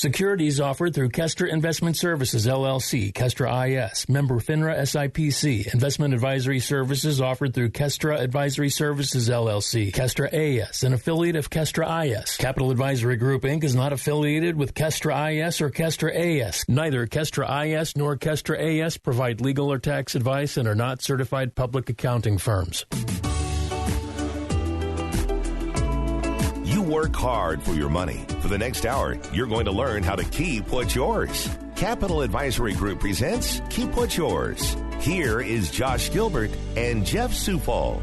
Securities offered through Kestra Investment Services, LLC, Kestra IS, member FINRA SIPC. Investment advisory services offered through Kestra Advisory Services, LLC, Kestra AS, an affiliate of Kestra IS. Capital Advisory Group, Inc. is not affiliated with Kestra IS or Kestra AS. Neither Kestra IS nor Kestra AS provide legal or tax advice and are not certified public accounting firms. You work hard for your money. For the next hour, you're going to learn how to keep what's yours. Capital Advisory Group presents Keep What's Yours. Here is Josh Gilbert and Jeff Zufall.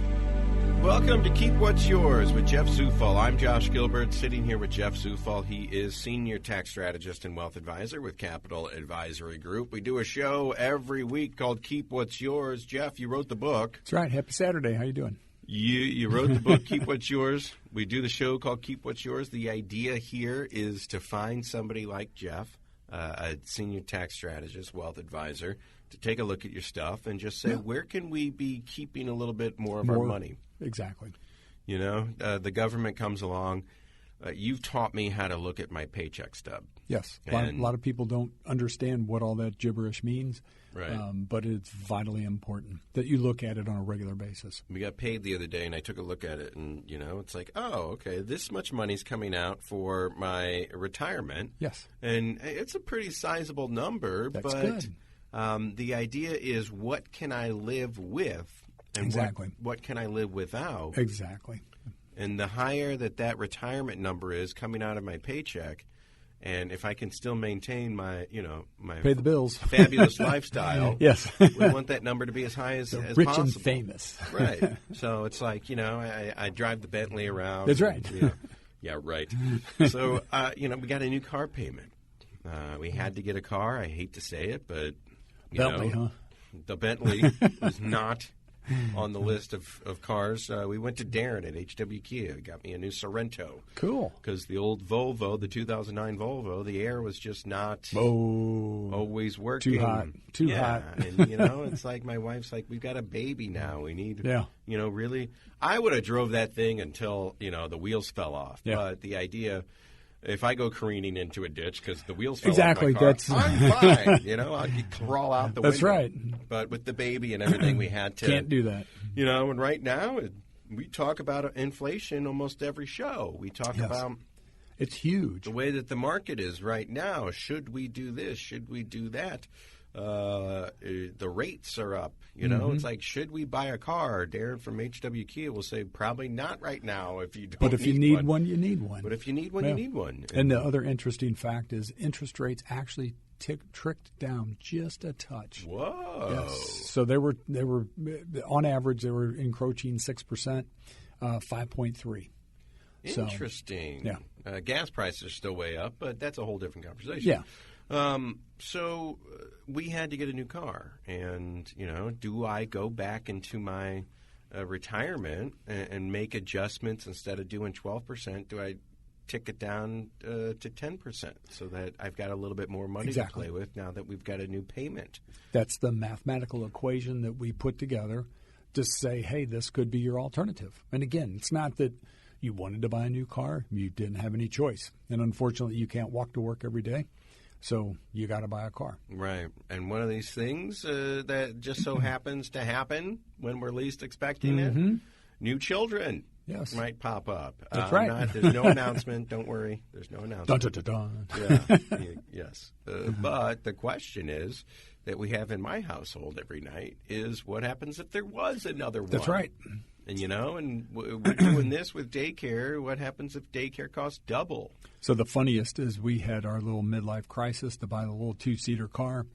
Welcome to Keep What's Yours with Jeff Zufall. I'm Josh Gilbert, sitting here with Jeff Zufall. He is Senior Tax Strategist and Wealth Advisor with Capital Advisory Group. We do a show every week called Keep What's Yours. Jeff, you wrote the book. That's right. Happy Saturday. How you doing? You wrote the book, Keep What's Yours. We do the show called Keep What's Yours. The idea here is to find somebody like Jeff, a Senior Tax Strategist, Wealth Advisor, to take a look at your stuff and just say, where can we be keeping a little bit more of our money? Exactly. You know, the government comes along. You've taught me how to look at my paycheck stub. Yes. A lot of people don't understand what all that gibberish means, right. But it's vitally important that you look at it on a regular basis. We got paid the other day, and I took a look at it, and, you know, it's like, oh, okay, this much money's coming out for my retirement. Yes. And it's a pretty sizable number. That's but good. The idea is, what can I live with? And exactly. What can I live without? Exactly. And the higher that retirement number is coming out of my paycheck, and if I can still maintain my pay the bills, fabulous lifestyle, yes, we want that number to be as high as rich possible. and famous, right? So it's like, you know, I drive the Bentley around. That's right. You know, yeah, right. So you know, we got a new car payment. We had to get a car. I hate to say it, but Bentley, the Bentley was not on the list of cars. We went to Darren at HW Kia. Got me a new Sorrento. Cool. Because the old Volvo, the 2009 Volvo, the air was just not always working. Too hot. And, you know, it's like my wife's like, we've got a baby now. We need, you know, really. I would have drove that thing until, you know, the wheels fell off. Yeah. But the idea, if I go careening into a ditch because the wheels fell exactly, off my car, that's I'm fine. You know, I'll crawl out the window. That's right. But with the baby and everything, we had to. Can't do that. You know, and right now, we talk about inflation almost every show. We talk about it's huge. The way that the market is right now. Should we do this? Should we do that? The rates are up. You know, it's like, should we buy a car? Darren from HW Kia will say, probably not right now if you don't. But if you need one, you need one. But if you need one, you need one. And the other interesting fact is interest rates actually tricked down just a touch. Whoa! Yes. So they were on average they were encroaching 6%, 5.3. Interesting. So, yeah. Gas prices are still way up, but that's a whole different conversation. Yeah. So we had to get a new car, and, you know, do I go back into my retirement and make adjustments instead of doing 12%? Do I tick it down to 10% so that I've got a little bit more money to play with now that we've got a new payment? That's the mathematical equation that we put together to say, hey, this could be your alternative. And again, it's not that you wanted to buy a new car, you didn't have any choice. And unfortunately, you can't walk to work every day. So you got to buy a car. Right. And one of these things that just so happens to happen when we're least expecting it, new children might pop up. That's right. There's no announcement. Don't worry. There's no announcement. Dun, dun, dun, dun. Yeah. Yes. But the question is that we have in my household every night is, what happens if there was another one? That's right. And, you know, and we're doing this with daycare. What happens if daycare costs double? So the funniest is we had our little midlife crisis to buy the little 2-seater car,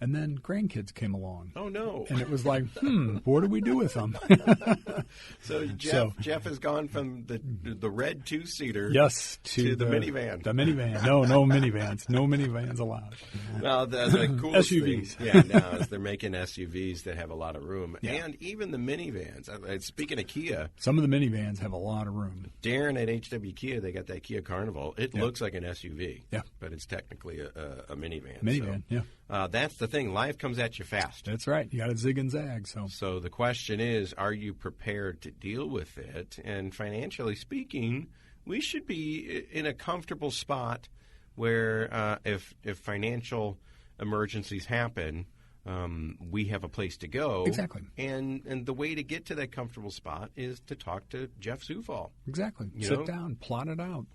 and then grandkids came along. Oh, no. And it was like, what do we do with them? So Jeff has gone from the red 2-seater to the minivan. The minivan. No minivans. No minivans allowed. Well, the coolest SUVs. thing, now is they're making SUVs that have a lot of room. Yeah. And even the minivans. Speaking of Kia. Some of the minivans have a lot of room. Darren at HW Kia, they got that Kia Carnival. It looks like an SUV. Yeah. But it's technically a minivan. Minivan, that's the thing. Life comes at you fast. That's right. You got to zig and zag. So the question is, are you prepared to deal with it? And financially speaking, we should be in a comfortable spot where if financial emergencies happen, we have a place to go. Exactly. And the way to get to that comfortable spot is to talk to Jeff Zufall. Exactly. Sit down, plot it out.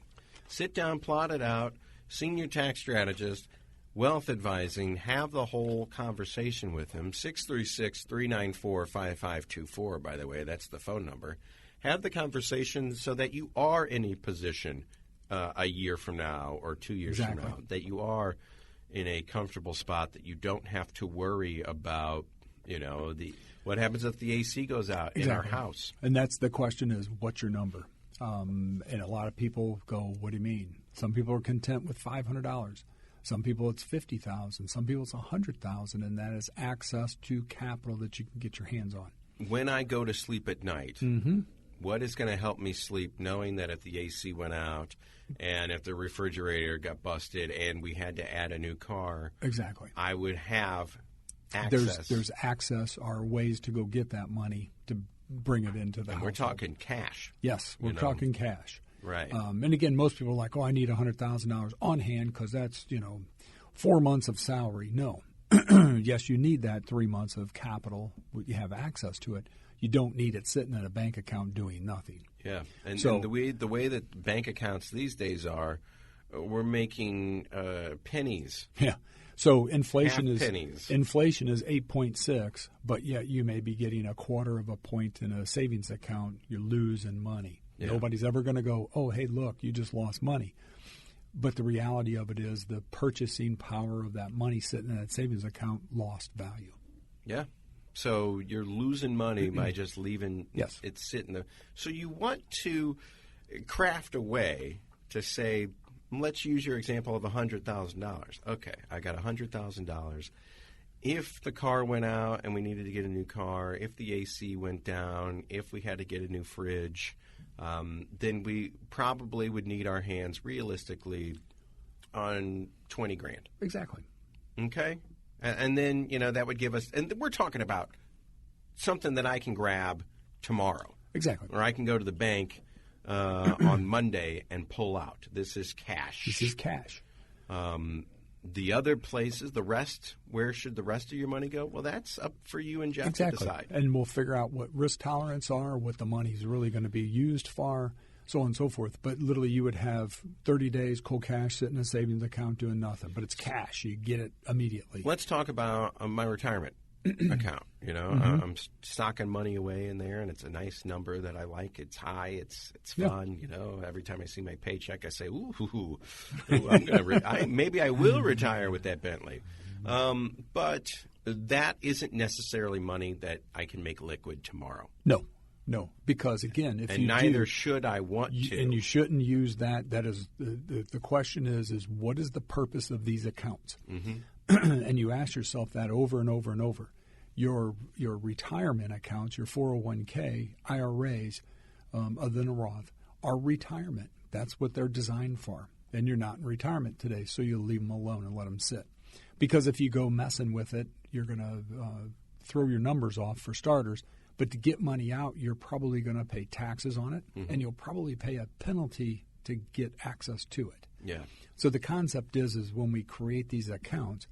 Sit down, plot it out, senior tax strategist, wealth advising, have the whole conversation with him. 636-394-5524, by the way, that's the phone number. Have the conversation so that you are in a position a year from now or 2 years from now, that you are in a comfortable spot, that you don't have to worry about, what happens if the AC goes out in our house. And that's the question is, what's your number? And a lot of people go, what do you mean? Some people are content with $500. Some people it's $50,000. Some people it's $100,000, and that is access to capital that you can get your hands on. When I go to sleep at night, what is going to help me sleep knowing that if the AC went out and if the refrigerator got busted and we had to add a new car, exactly, I would have access. There's access or ways to go get that money to bring it into the house. We're talking cash. Yes, we're talking cash. Right. And again, most people are like, I need $100,000 on hand because that's, 4 months of salary. No. Yes, you need that 3 months of capital. You have access to it. You don't need it sitting in a bank account doing nothing. Yeah, and the way that bank accounts these days are, we're making pennies. Yeah. So inflation is pennies. Inflation is 8.6, but yet you may be getting a quarter of a point in a savings account. You're losing money. Yeah. Nobody's ever going to go, oh, hey, look, you just lost money. But the reality of it is the purchasing power of that money sitting in that savings account lost value. Yeah. So you're losing money by just leaving it sitting there. So you want to craft a way to say, let's use your example of $100,000. Okay, I got $100,000. If the car went out and we needed to get a new car, if the AC went down, if we had to get a new fridge, then we probably would need our hands realistically on $20,000. Exactly. Okay? And then, that would give us, and we're talking about something that I can grab tomorrow. Exactly. Or I can go to the bank on Monday and pull out. This is cash. This is cash. The other places, where should the rest of your money go? Well, that's up for you and Jeff to decide. And we'll figure out what risk tolerance are, what the money's really going to be used for, so on and so forth. But literally you would have 30 days cold cash sitting in a savings account doing nothing. But it's cash. You get it immediately. Let's talk about my retirement account. I'm stocking money away in there, and it's a nice number that I like. It's high. It's fun. Every time I see my paycheck, I say, ooh, I'm gonna maybe I will retire with that Bentley. But that isn't necessarily money that I can make liquid tomorrow. No, because again, should I want to. And you shouldn't use that. That is the question is what is the purpose of these accounts? And you ask yourself that over and over and over. Your retirement accounts, your 401k, IRAs, other than a Roth, are retirement. That's what they're designed for. And you're not in retirement today, so you'll leave them alone and let them sit. Because if you go messing with it, you're going to throw your numbers off for starters. But to get money out, you're probably going to pay taxes on it, and you'll probably pay a penalty to get access to it. Yeah. So the concept is when we create these accounts,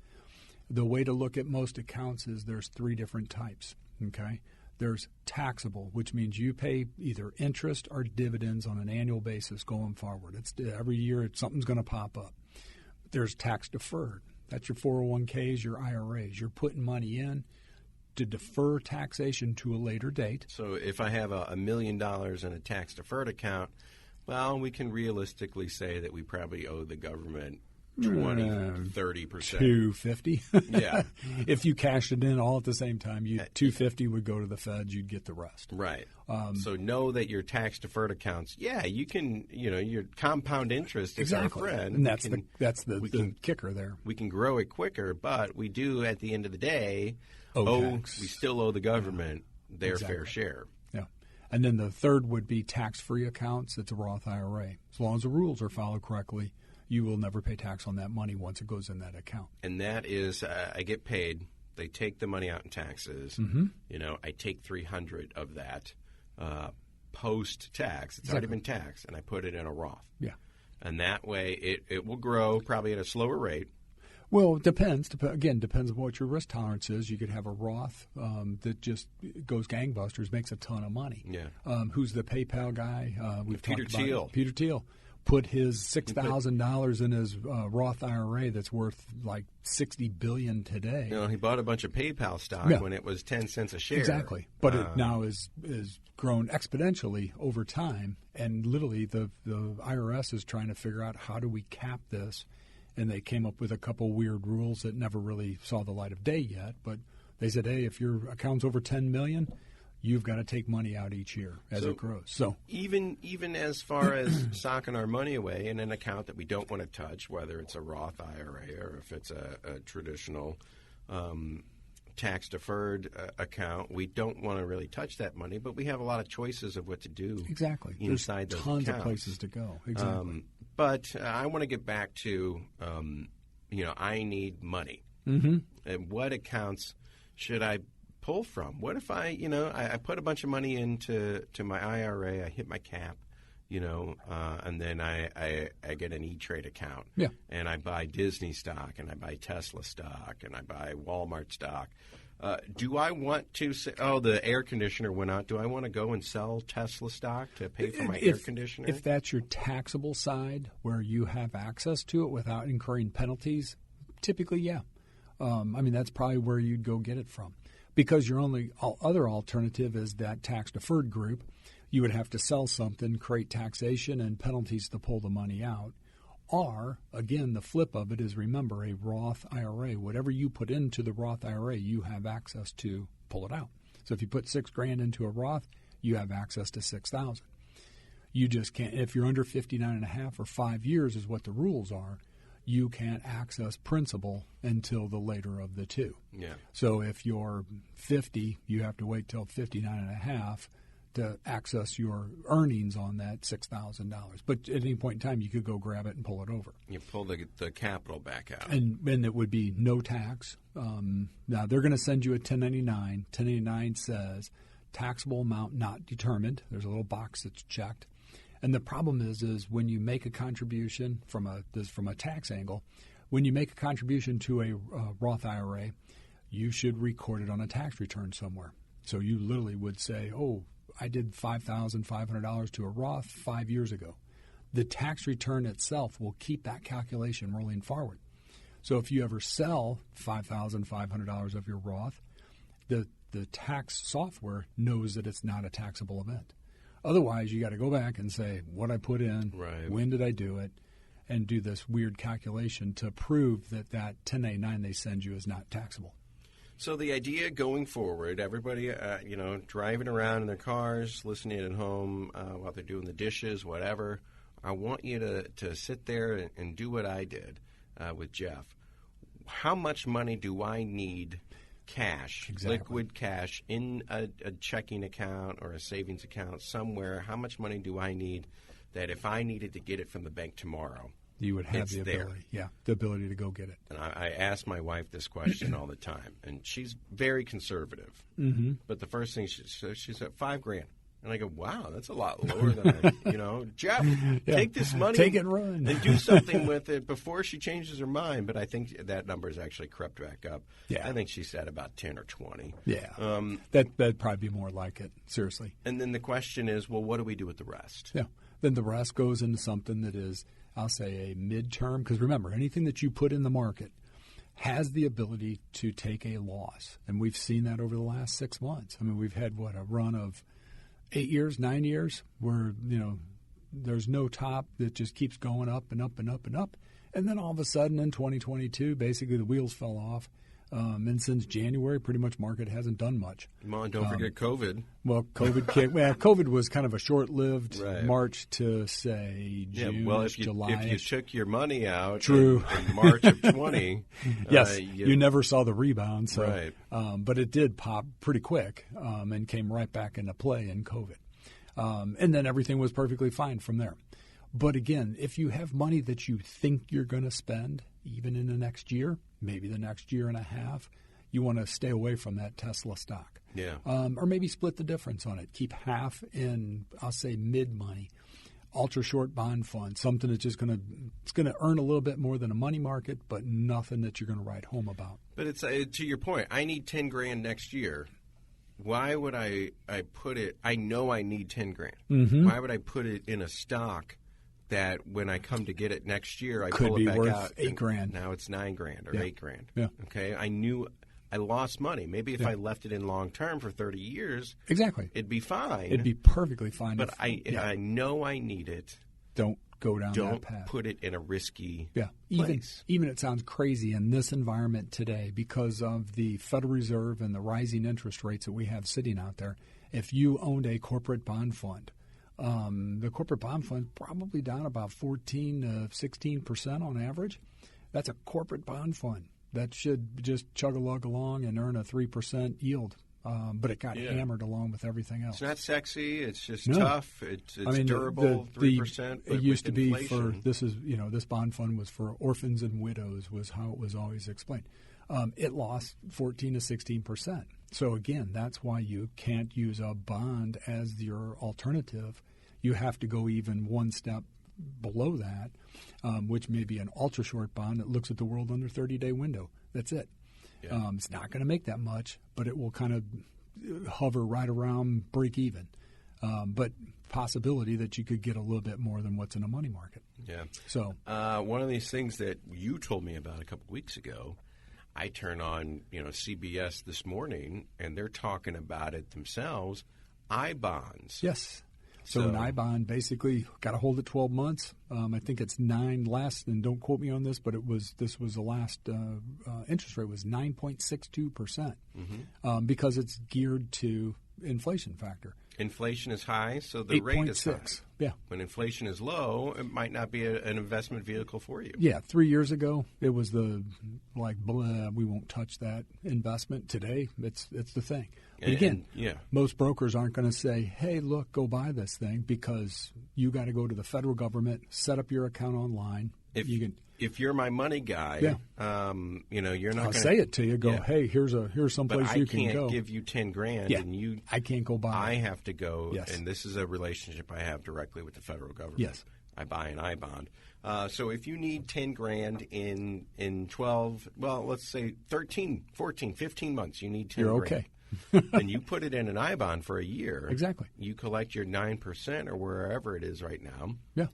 the way to look at most accounts is there's 3 different types, okay? There's taxable, which means you pay either interest or dividends on an annual basis going forward. It's every year something's going to pop up. There's tax deferred. That's your 401ks, your IRAs. You're putting money in to defer taxation to a later date. So if I have $1 million in a tax deferred account, well, we can realistically say that we probably owe the government 20, 30%. $250. Yeah. If you cashed it in all at the same time, $250 would go to the feds. You'd get the rest. Right. So know that your tax deferred accounts, you can, your compound interest is our friend. And that's the kicker there. We can grow it quicker, but we do at the end of the day we still owe the government their fair share. Yeah. And then the third would be tax-free accounts. It's a Roth IRA. As long as the rules are followed correctly, you will never pay tax on that money once it goes in that account. And that is, I get paid. They take the money out in taxes. I take $300 of that post-tax. It's already been taxed, and I put it in a Roth. Yeah. And that way it will grow probably at a slower rate. Well, it depends. Depends on what your risk tolerance is. You could have a Roth that just goes gangbusters, makes a ton of money. Yeah. Who's the PayPal guy? We've Peter talked about Thiel. Peter Thiel put his $6,000 in his Roth IRA that's worth like $60 billion today. You know, he bought a bunch of PayPal stock when it was 10 cents a share. Exactly. But it now is grown exponentially over time, and literally the IRS is trying to figure out how do we cap this. And they came up with a couple weird rules that never really saw the light of day yet. But they said, hey, if your account's over $10 million, you've got to take money out each year as it grows. So even as far as socking our money away in an account that we don't want to touch, whether it's a Roth IRA or if it's a traditional tax-deferred account, we don't want to really touch that money, but we have a lot of choices of what to do. Exactly. Inside There's those tons accounts. of places to go. Exactly. But I want to get back to, I need money. Mm-hmm. And what accounts should I pull from? What if I put a bunch of money into my IRA, I hit my cap, and then I get an E-Trade account. Yeah. And I buy Disney stock, and I buy Tesla stock, and I buy Walmart stock. Do I want to say, the air conditioner went out. Do I want to go and sell Tesla stock to pay for my air conditioner? If that's your taxable side where you have access to it without incurring penalties, typically, yeah. That's probably where you'd go get it from. Because your other alternative is that tax-deferred group. You would have to sell something, create taxation and penalties to pull the money out. Or, again, the flip of it is, remember, a Roth IRA. Whatever you put into the Roth IRA, you have access to pull it out. So if you put $6,000 into a Roth, you have access to $6,000. You just can't. If you're under 59.5 or 5 years is what the rules are, you can't access principal until the later of the two. Yeah. So if you're 50, you have to wait till 59.5 to access your earnings on that $6,000. But at any point in time, you could go grab it and pull it over. You pull the capital back out. And it would be no tax. Now, they're going to send you a 1099. 1099 says taxable amount not determined. There's a little box that's checked. And the problem is when you make a contribution from a tax angle, when you make a contribution to a Roth IRA, you should record it on a tax return somewhere. So you literally would say, I did $5,500 to a Roth 5 years ago. The tax return itself will keep that calculation rolling forward. So if you ever sell $5,500 of your Roth, the tax software knows that it's not a taxable event. Otherwise, you got to go back and say, what I put in, right. When did I do it, and do this weird calculation to prove that 1099 they send you is not taxable. So the idea going forward, everybody, driving around in their cars, listening at home while they're doing the dishes, whatever, I want you to sit there and do what I did with Jeff. How much money do I need cash, exactly. Liquid cash, in a checking account or a savings account somewhere? How much money do I need that if I needed to get it from the bank tomorrow, you would have it's the ability, there. the ability to go get it. And I ask my wife this question all the time, and she's very conservative. Mm-hmm. But the first thing she said, $5,000. And I go, wow, that's a lot lower than Jeff, take this money, take it and run, and do something with it before she changes her mind. But I think that number has actually crept back up. Yeah. I think she said about 10 or 20. Yeah, that'd probably be more like it, seriously. And then the question is, well, what do we do with the rest? Yeah, then the rest goes into something that is, I'll say, a midterm. Because remember, anything that you put in the market has the ability to take a loss. And we've seen that over the last 6 months. I mean, we've had, a run of 8 years, 9 years, where, there's no top that just keeps going up and up and up and up. And then all of a sudden in 2022, basically the wheels fell off. And since January, pretty much market hasn't done much. Come on, don't forget COVID. Well, COVID was kind of a short-lived right. March to, say, June, July. If you took your money out True. in March of 20. Yes, you never saw the rebound. So, right. But it did pop pretty quick and came right back into play in COVID. And then everything was perfectly fine from there. But again, if you have money that you think you're going to spend, even in the next year, maybe the next year and a half, you want to stay away from that Tesla stock. Yeah. Or maybe split the difference on it. Keep half in, I'll say, mid money. ultra-short bond fund, something that's just going to earn a little bit more than a money market, but nothing that you're going to write home about. But it's to your point. I need $10,000 next year. Why would I put it? I know I need $10,000. Mm-hmm. Why would I put it in a stock that when I come to get it next year, I could pull be it back worth out? $8,000. Now it's $9,000 or $8,000. Yeah. Okay. I knew I lost money. Maybe if I left it in long term for 30 years, exactly, it'd be fine. It'd be perfectly fine. But I know I need it. Don't go down Don't that path. put it in a risky place. Even it sounds crazy in this environment today because of the Federal Reserve and the rising interest rates that we have sitting out there. If you owned a corporate bond fund, the corporate bond fund probably down about 14 to 16% on average. That's a corporate bond fund. That should just chug-a-lug along and earn a 3% yield. But it got hammered along with everything else. It's not sexy. It's just tough. It's durable. 3%. It used to be for this bond fund was for orphans and widows was how it was always explained. It lost 14 to 16%. So again, that's why you can't use a bond as your alternative. You have to go even one step below that, which may be an ultra short bond that looks at the world under 30-day window. That's it. Yeah. It's not going to make that much, but it will kind of hover right around break even. But possibility that you could get a little bit more than what's in a money market. Yeah. So one of these things that you told me about a couple weeks ago, I turn on CBS this morning, and they're talking about it themselves. I-bonds. Yes. So an I-bond basically got to hold it 12 months. I think it's 9 last, and don't quote me on this, but this was the last interest rate was 9.62% because it's geared to inflation factor. Inflation is high, so the rate is high. Yeah. When inflation is low, it might not be an investment vehicle for you. Yeah. 3 years ago, it was we won't touch that investment. Today, it's the thing. But again, most brokers aren't going to say, hey, look, go buy this thing, because you got to go to the federal government, set up your account online. If you're my money guy, you're not going to say it to you. Go, hey, here's someplace you can go. I can't give you $10,000, and I can't go buy. I have to go, yes. And this is a relationship I have directly with the federal government. Yes, I buy an I-bond. So if you need $10,000 in 12, well, let's say 13, 14, 15 months, you need $10,000. You're okay. And you put it in an I-bond for a year. Exactly. You collect your 9% or wherever it is right now. Yeah.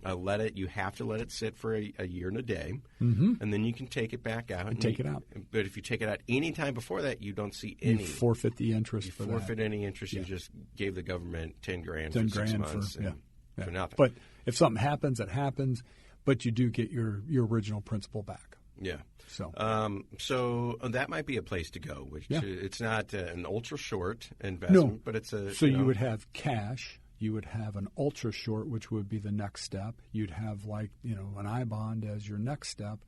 You have to let it sit for a year and a day, and then you can take it back out. Take it out. But if you take it out any time before that, you don't see any. You forfeit the interest. You forfeit any interest. Yeah. You just gave the government $10,000 for 6 months for nothing. But if something happens, it happens. But you do get your original principal back. Yeah. So that might be a place to go. It's not an ultra short No. investment, but it's a. So you would have cash. You would have an ultra short, which would be the next step. You'd have an I-bond as your next step,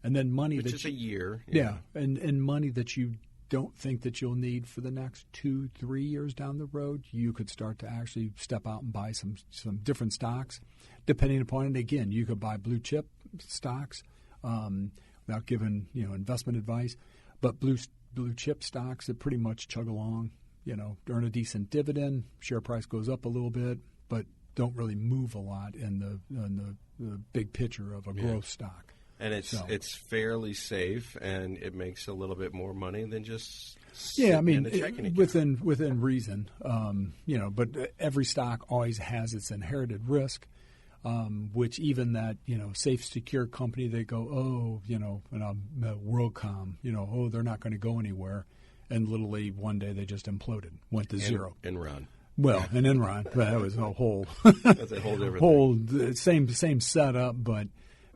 and then money which is a year. Yeah, and money that you don't think that you'll need for the next 2-3 years down the road. You could start to actually step out and buy some different stocks, depending upon it. Again, you could buy blue chip stocks. Without giving investment advice, but blue chip stocks that pretty much chug along, earn a decent dividend, share price goes up a little bit, but don't really move a lot in the big picture of a growth stock. And it's fairly safe, and it makes a little bit more money than just in a checking account. within reason, But every stock always has its inherited risk. Which even that, safe, secure company, they go, WorldCom, they're not going to go anywhere. And literally one day they just imploded, went to zero. Enron. Well, and Enron, that was a whole, that's a whole different thing. Same setup, but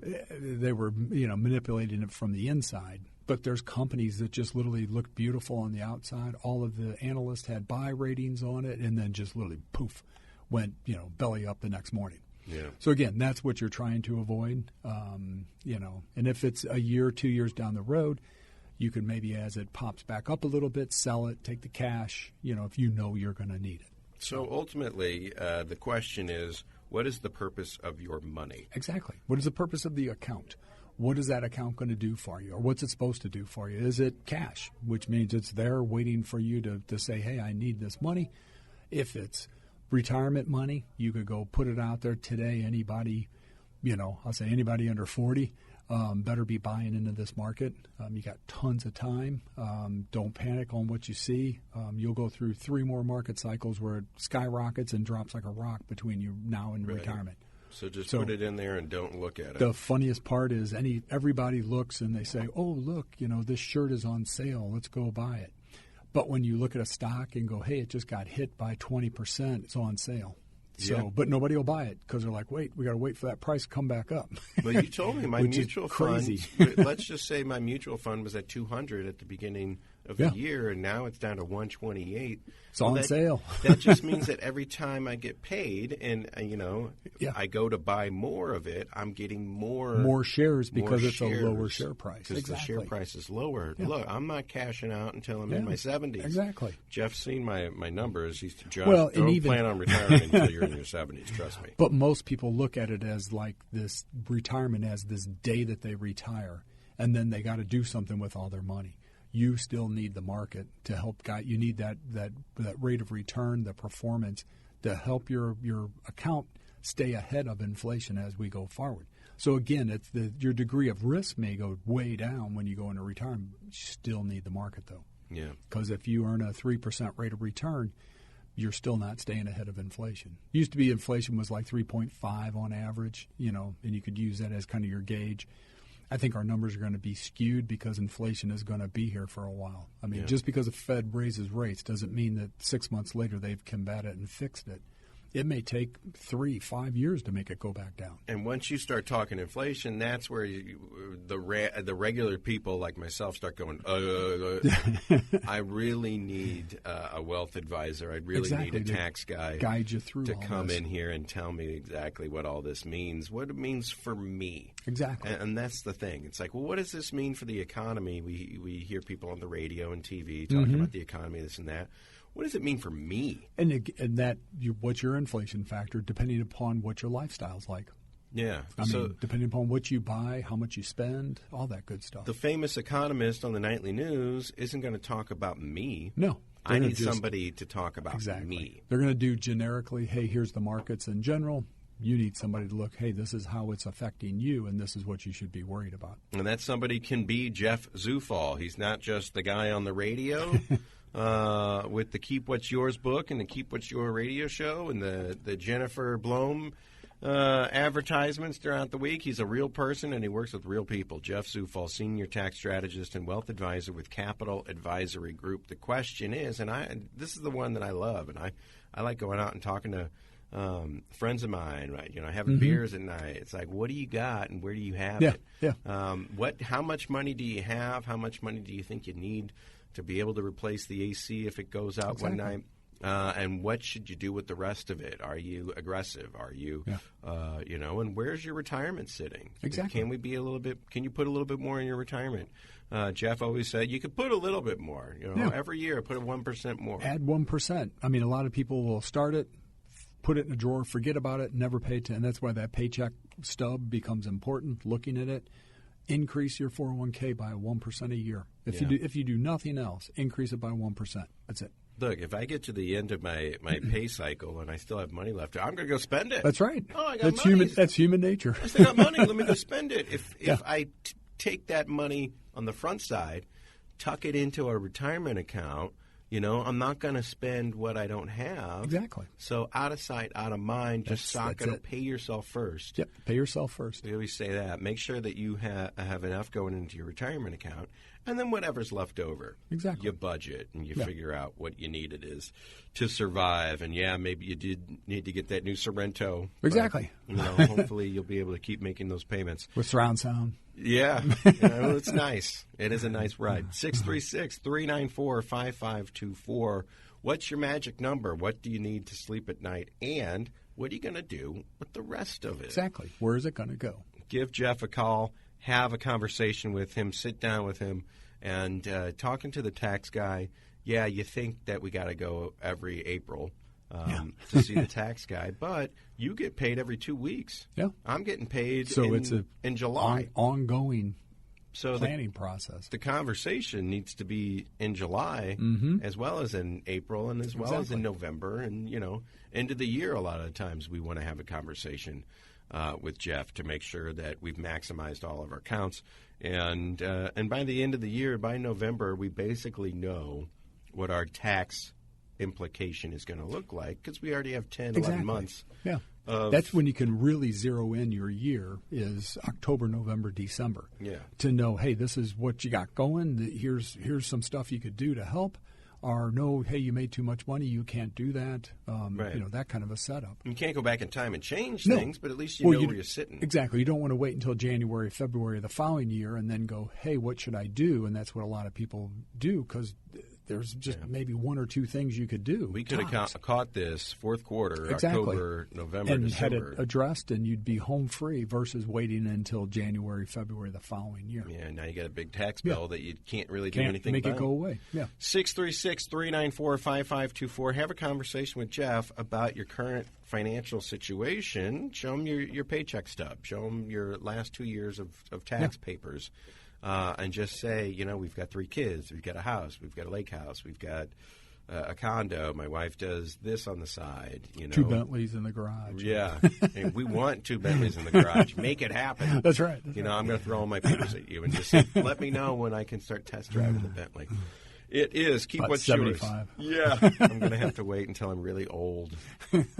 they were, manipulating it from the inside. But there's companies that just literally looked beautiful on the outside. All of the analysts had buy ratings on it, and then just literally, poof, went, belly up the next morning. Yeah. So again, that's what you're trying to avoid, and if it's a year, 2 years down the road, you can maybe, as it pops back up a little bit, sell it, take the cash, if you're going to need it. So ultimately, the question is, what is the purpose of your money? Exactly. What is the purpose of the account? What is that account going to do for you, or what's it supposed to do for you? Is it cash, which means it's there waiting for you to say, hey, I need this money? If it's retirement money, you could go put it out there today. Anybody, I'll say anybody under 40 better be buying into this market. You got tons of time. Don't panic on what you see. You'll go through 3 more market cycles where it skyrockets and drops like a rock between you now and retirement. So just put it in there and don't look at it. The funniest part is everybody looks and they say, oh, look, this shirt is on sale. Let's go buy it. But when you look at a stock and go, hey, it just got hit by 20%, it's on sale. So, but nobody will buy it because they're like, wait, we got to wait for that price to come back up. Well, you told me my mutual fund. Let's just say my mutual fund was at 200 at the beginning of the year, and now it's down to 128. It's on sale. That just means that every time I get paid, and I go to buy more of it, I'm getting more shares because it's a lower share price. Because the share price is lower. Yeah. Look, I'm not cashing out until I'm in my 70s. Exactly. Jeff's seen my numbers. He's Josh, don't plan on retiring until you're in your 70s. Trust me. But most people look at it as like this retirement as this day that they retire, and then they got to do something with all their money. You still need the market to help guide. You need that rate of return, the performance, to help your account stay ahead of inflation as we go forward. So again, it's your degree of risk may go way down when you go into retirement. You still need the market though. Yeah. Because if you earn a 3% rate of return, you're still not staying ahead of inflation. Used to be inflation was like 3.5 on average, and you could use that as kind of your gauge. I think our numbers are going to be skewed because inflation is going to be here for a while. I mean, just because the Fed raises rates doesn't mean that 6 months later they've combated it and fixed it. It may take 3-5 years to make it go back down. And once you start talking inflation, that's where the regular people like myself start going, I really need a wealth advisor. I really need a tax guy guide you through to come in here and tell me exactly what all this means, what it means for me. Exactly. And that's the thing. It's like, well, what does this mean for the economy? We hear people on the radio and TV talking about the economy, this and that. What does it mean for me? And what's your inflation factor, depending upon what your lifestyle's like. Yeah. I mean, depending upon what you buy, how much you spend, all that good stuff. The famous economist on the nightly news isn't going to talk about me. No. I need somebody to talk about me. They're going to do generically, hey, here's the markets in general. You need somebody to look, hey, this is how it's affecting you, and this is what you should be worried about. And that somebody can be Jeff Zufall. He's not just the guy on the radio with the Keep What's Yours book and the Keep What's Your radio show and the Jennifer Blome advertisements throughout the week. He's a real person, and he works with real people. Jeff Zufall, Senior Tax Strategist and Wealth Advisor with Capital Advisory Group. The question is, and this is the one that I love, and I like going out and talking to friends of mine, right? Having beers at night. It's like, what do you got and where do you have it? Yeah. How much money do you have? How much money do you think you need to be able to replace the AC if it goes out one night? And what should you do with the rest of it? Are you aggressive? Are you, and where's your retirement sitting? Exactly. Can you put a little bit more in your retirement? Jeff always said you could put a little bit more. Every year put a 1% more. Add 1%. I mean, a lot of people will start it, put it in a drawer, forget about it, never pay attention. And that's why that paycheck stub becomes important, looking at it. Increase your 401k by 1% a year. If you do nothing else, increase it by 1%. That's it. Look, if I get to the end of my pay cycle and I still have money left, I'm going to go spend it. That's right. Oh, I got money. That's human nature. I still got money. Let me go spend it. If I take that money on the front side, tuck it into a retirement account, I'm not going to spend what I don't have. Exactly. So out of sight, out of mind, just stock it. Pay yourself first. Yep, pay yourself first. We always say that. Make sure that you have enough going into your retirement account, and then whatever's left over. Exactly. You budget, and you figure out what you need it is to survive. And, maybe you did need to get that new Sorrento. Exactly. But, hopefully you'll be able to keep making those payments. With surround sound. Yeah. It's nice. It is a nice ride. 636-394-5524. What's your magic number? What do you need to sleep at night? And what are you going to do with the rest of it? Exactly. Where is it going to go? Give Jeff a call. Have a conversation with him. Sit down with him. And talking to the tax guy, you think that we got to go every April to see the tax guy, but you get paid every 2 weeks. Yeah. I'm getting paid in July. Ongoing So planning process. The conversation needs to be in July as well as in April and as well as in November. And, end of the year, a lot of the times we want to have a conversation with Jeff to make sure that we've maximized all of our accounts. And by the end of the year, by November, we basically know what our tax implication is going to look like because we already have 10, 11 months. Yeah. That's when you can really zero in your year is October, November, December. Yeah. To know, hey, this is what you got going. Here's some stuff you could do to help. Or no, hey, you made too much money, you can't do that. Right. That kind of a setup. You can't go back in time and change things, but at least you know where you're sitting. Exactly. You don't want to wait until January, February of the following year and then go, hey, what should I do? And that's what a lot of people do because there's just maybe one or two things you could do. We could have caught this fourth quarter, October, November, and December. had it addressed, and you'd be home free versus waiting until January, February the following year. Yeah, now you got a big tax bill that you can't really do anything about. Make it go away. Yeah. 636-394-5524. Have a conversation with Jeff about your current financial situation. Show him your paycheck stub. Show him your last 2 years of tax papers. And just say, we've got 3 kids, we've got a house, we've got a lake house, we've got a condo. My wife does this on the side. 2 Bentleys in the garage. Yeah, and we want 2 Bentleys in the garage. Make it happen. That's right. I'm going to throw all my papers at you and just say, let me know when I can start test driving the Bentley. It is. Keep about what's 75. yours. Yeah. I'm going to have to wait until I'm really old.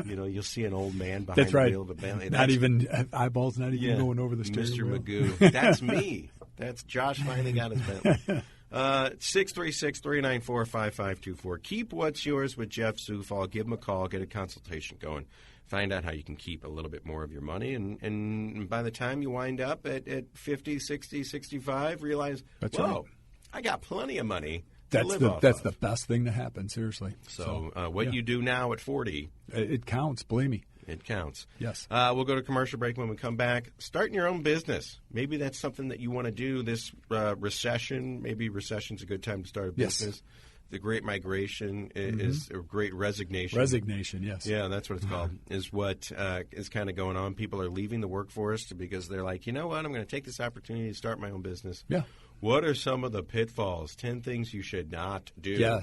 You'll see an old man behind the wheel of a Bentley. Not even eyeballs, not even going over the steering Mr. wheel. Magoo. That's me. That's Josh finally got his Bentley. 636-394-5524. Keep what's yours with Jeff Zufall. Give him a call. Get a consultation going. Find out how you can keep a little bit more of your money. And by the time you wind up at 50, 60, 65, realize, whoa, I got plenty of money. That's the best thing to happen, seriously. So what you do now at 40. It counts, believe me. It counts. Yes. We'll go to commercial break. When we come back, starting your own business. Maybe that's something that you want to do this recession. Maybe recession's a good time to start a business. Yes. The Great Migration is a Great Resignation. Resignation, yes. Yeah, that's what it's called, is what is kind of going on. People are leaving the workforce because they're like, you know what, I'm going to take this opportunity to start my own business. Yeah. What are some of the pitfalls, 10 things you should not do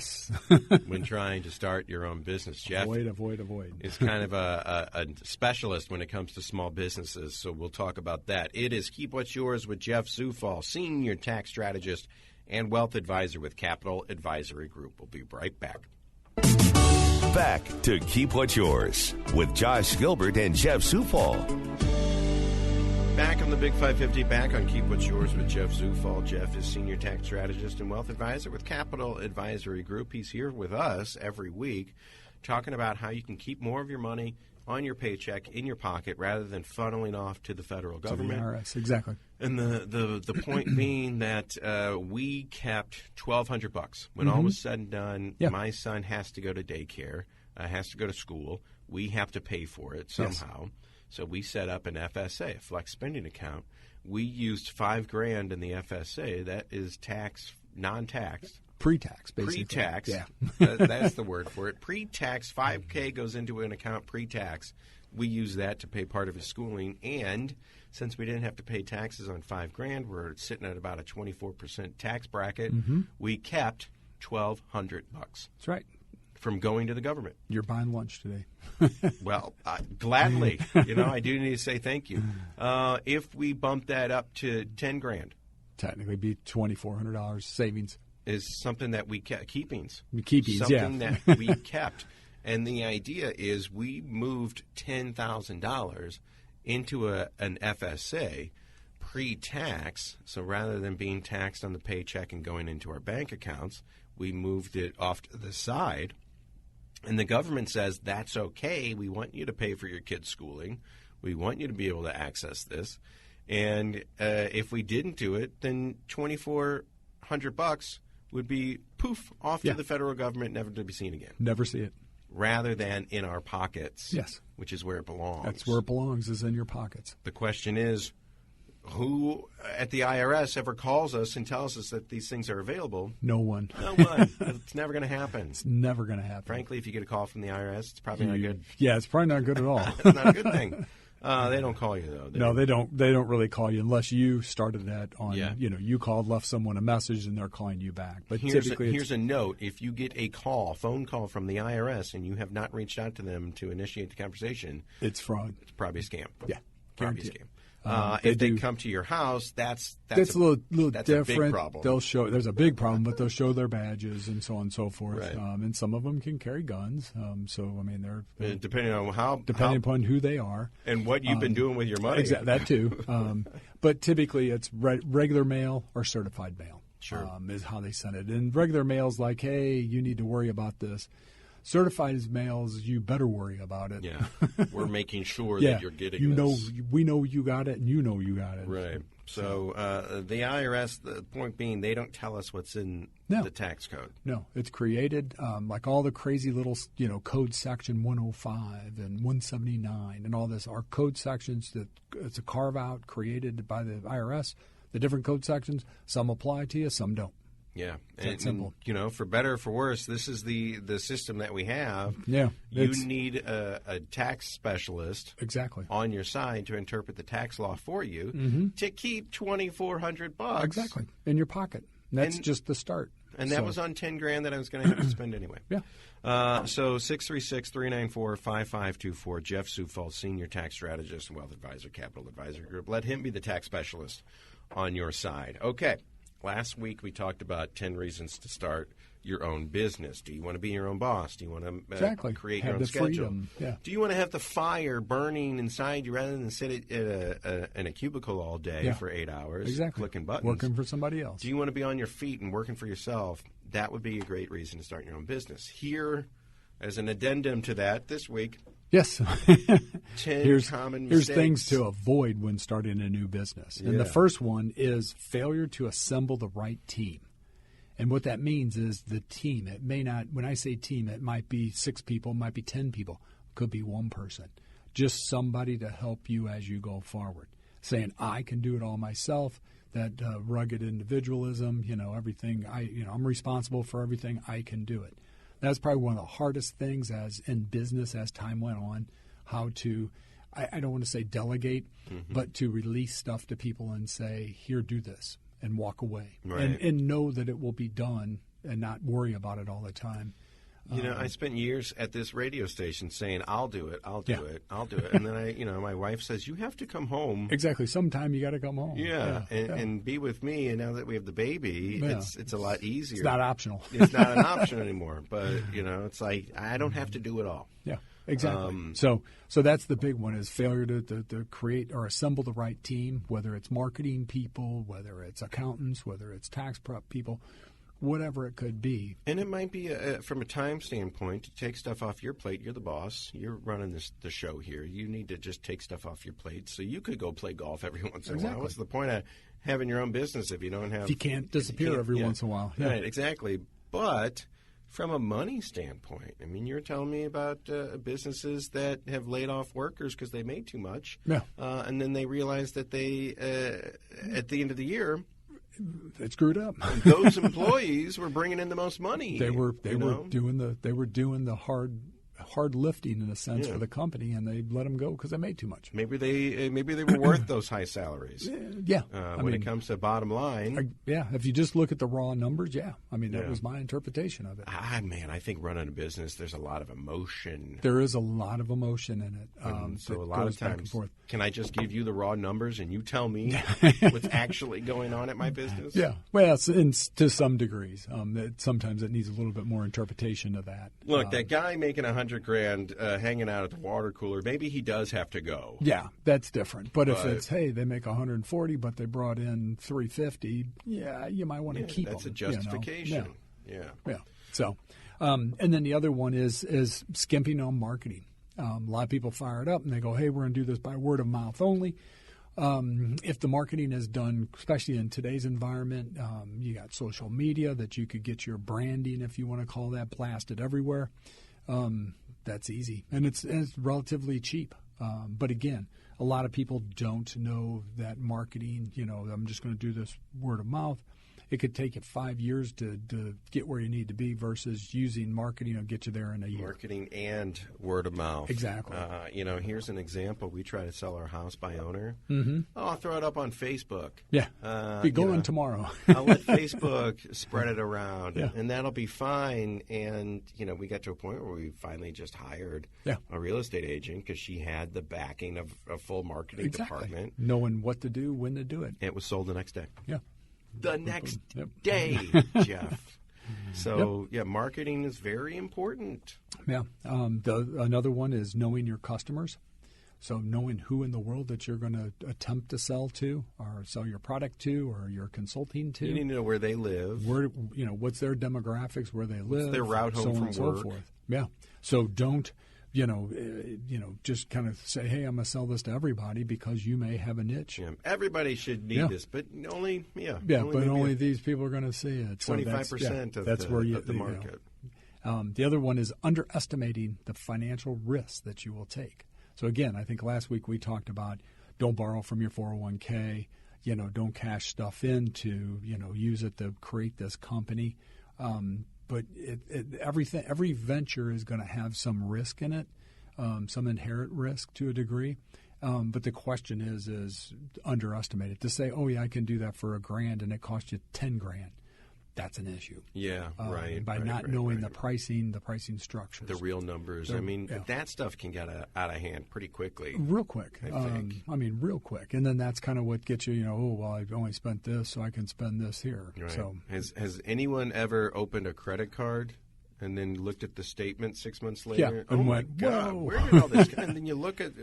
when trying to start your own business? Jeff Avoid. is kind of a specialist when it comes to small businesses, so we'll talk about that. It is Keep What's Yours with Jeff Zufall, Senior Tax Strategist and Wealth Advisor with Capital Advisory Group. We'll be right back. Back to Keep What's Yours with Josh Gilbert and Jeff Zufall. Back on the Big 550, back on Keep What's Yours with Jeff Zufall. Jeff is Senior Tax Strategist and Wealth Advisor with Capital Advisory Group. He's here with us every week talking about how you can keep more of your money on your paycheck in your pocket rather than funneling off to the federal government. To the IRS, exactly. And the point being that we kept $1,200 when all was said and done. Yeah. My son has to go to daycare, has to go to school. We have to pay for it somehow. Yes. So we set up an FSA, a flex spending account. We used $5,000 in the FSA. That is non-taxed. Pre-tax, basically. Pre-tax. Yeah. That's the word for it. Pre-tax, $5,000 goes into an account pre-tax. We use that to pay part of his schooling. And since we didn't have to pay taxes on $5,000, we're sitting at about a 24% tax bracket. We kept $1,200. That's right. From going to the government. You're buying lunch today. Well, gladly. I do need to say thank you. If we bump that up to $10,000. Technically be $2,400 savings. Is something that we kept. Keepings, something that we kept. And the idea is we moved $10,000 into an FSA pre-tax. So rather than being taxed on the paycheck and going into our bank accounts, we moved it off to the side. And the government says, that's okay. We want you to pay for your kids' schooling. We want you to be able to access this. And if we didn't do it, then $2,400 would be poof off to the federal government, never to be seen again. Never see it. Rather than in our pockets, yes, which is where it belongs. That's where it belongs, is in your pockets. The question is, who at the IRS ever calls us and tells us that these things are available? No one. No one. It's never going to happen. It's never going to happen. Frankly, if you get a call from the IRS, it's probably not good. Yeah, it's probably not good at all. It's not a good thing. They don't call you though. No, they don't. They don't really call you unless you started that on. Yeah. You called, left someone a message, and they're calling you back. But typically, here's a note: if you get a phone call from the IRS, and you have not reached out to them to initiate the conversation, it's fraud. It's probably a scam. Yeah, probably a guarantee scam. If they come to your house, that's a little that's different. A big problem. They'll show there's a big problem, but they'll show their badges and so on and so forth. Right. And some of them can carry guns. So I mean, they're depending on upon who they are and what you've been doing with your money. Exactly, that too. But typically, it's regular mail or certified mail. Sure, is how they send it. And regular mail's like, hey, you need to worry about this. Certified mails, you better worry about it. Yeah, we're making sure that you're getting this. We know you got it, and you know you got it. Right. So the IRS, the point being, they don't tell us what's in the tax code. No, it's created like all the crazy little, code section 105 and 179 and all this are code sections that it's a carve out created by the IRS. The different code sections, some apply to you, some don't. Yeah, it's simple. And, for better or for worse, this is the system that we have. Yeah, you need a tax specialist on your side to interpret the tax law for you to keep $2,400 exactly in your pocket. And that's just the start. And that was on $10,000 that I was going to have to spend anyway. Yeah. So 636-394-5524. Jeff Zufall, Senior Tax Strategist and Wealth Advisor, Capital Advisor Group. Let him be the tax specialist on your side. Okay. Last week we talked about 10 reasons to start your own business. Do you want to be your own boss? Do you want to create your own schedule? Freedom. Yeah. Do you want to have the fire burning inside you rather than sit in a cubicle all day for 8 hours clicking buttons? Working for somebody else. Do you want to be on your feet and working for yourself? That would be a great reason to start your own business. Here, as an addendum to that, this week, yes. 10 common mistakes. Here's things to avoid when starting a new business. And the first one is failure to assemble the right team. And what that means is the team. It may not, when I say team, it might be 6 people, it might be 10 people, it could be one person. Just somebody to help you as you go forward. Saying, I can do it all myself, that rugged individualism, everything, I'm responsible for everything, I can do it. That's probably one of the hardest things as in business as time went on, how to, I don't want to say delegate, but to release stuff to people and say, here, do this, and walk away. Right. And know that it will be done and not worry about it all the time. I spent years at this radio station saying, I'll do it. And then my wife says, you have to come home. Exactly. Sometime you got to come home. And be with me. And now that we have the baby, it's a lot easier. It's not optional. It's not an option anymore. But, it's like, I don't have to do it all. Yeah, exactly. So that's the big one is failure to create or assemble the right team, whether it's marketing people, whether it's accountants, whether it's tax prep people, whatever it could be. And it might be, from a time standpoint, to take stuff off your plate. You're the boss. You're running the show here. You need to just take stuff off your plate so you could go play golf every once in a while. What's the point of having your own business if you don't have... If you can't disappear every once in a while. Yeah. Right, exactly. But from a money standpoint, I mean, you're telling me about businesses that have laid off workers because they made too much. Yeah. And then they realized that they, at the end of the year... It screwed up. Those employees were bringing in the most money. They were doing the hard lifting in a sense for the company, and they let them go because they made too much. Maybe they were worth those high salaries. Yeah. When it comes to bottom line, if you just look at the raw numbers, that was my interpretation of it. I think running a business, there's a lot of emotion. There is a lot of emotion in it. So a lot of times, can I just give you the raw numbers and you tell me what's actually going on at my business? Yeah. Well, to some degrees. Sometimes it needs a little bit more interpretation of that. Look, that guy making $100,000 hanging out at the water cooler, maybe he does have to go. Yeah, that's different. But if it's, hey, they make $140, but they brought in $350, you might want to keep them. That's a justification. Yeah. So, and then the other one is skimping on marketing. A lot of people fire it up and they go, hey, we're going to do this by word of mouth only. If the marketing is done, especially in today's environment, you got social media that you could get your branding, if you want to call that, blasted everywhere. That's easy. And it's relatively cheap. But again, a lot of people don't know that marketing, I'm just going to do this word of mouth. it could take you 5 years to get where you need to be versus using marketing to get you there in a year. Marketing and word of mouth. Exactly. Here's an example. We try to sell our house by owner. Mm-hmm. Oh, I'll throw it up on Facebook. Yeah. Be going tomorrow. I'll let Facebook spread it around, Yeah. and that'll be fine. And, we got to a point where we finally just hired a real estate agent because she had the backing of a full marketing department. Knowing what to do, when to do it. It was sold the next day. Yeah. The next day, Jeff. So, marketing is very important. Yeah. Another one is knowing your customers. So knowing who in the world that you're going to attempt to sell to or sell your product to or your consulting to. You need to know where they live. What's their demographics, where they live. What's their route home from work. So forth. Yeah. So don't, just kind of say, hey, I'm going to sell this to everybody because you may have a niche. Yeah. Everybody should need this, but only these people are going to see it. 25% of the market. The other one is underestimating the financial risks that you will take. So again, I think last week we talked about don't borrow from your 401k, don't cash stuff in to, use it to create this company. But every venture is going to have some risk in it, some inherent risk to a degree. But the question is underestimate it. To say, oh yeah, I can do that for $1,000 and it costs you $10,000. That's an issue. Yeah, right. By not knowing the pricing structures. The real numbers. That stuff can get out of hand pretty quickly. Real quick. I think. Real quick. And then that's kind of what gets you, I've only spent this, so I can spend this here. Right. So Has anyone ever opened a credit card and then looked at the statement 6 months later? And my went, God, whoa. where did all this come? And then you look at,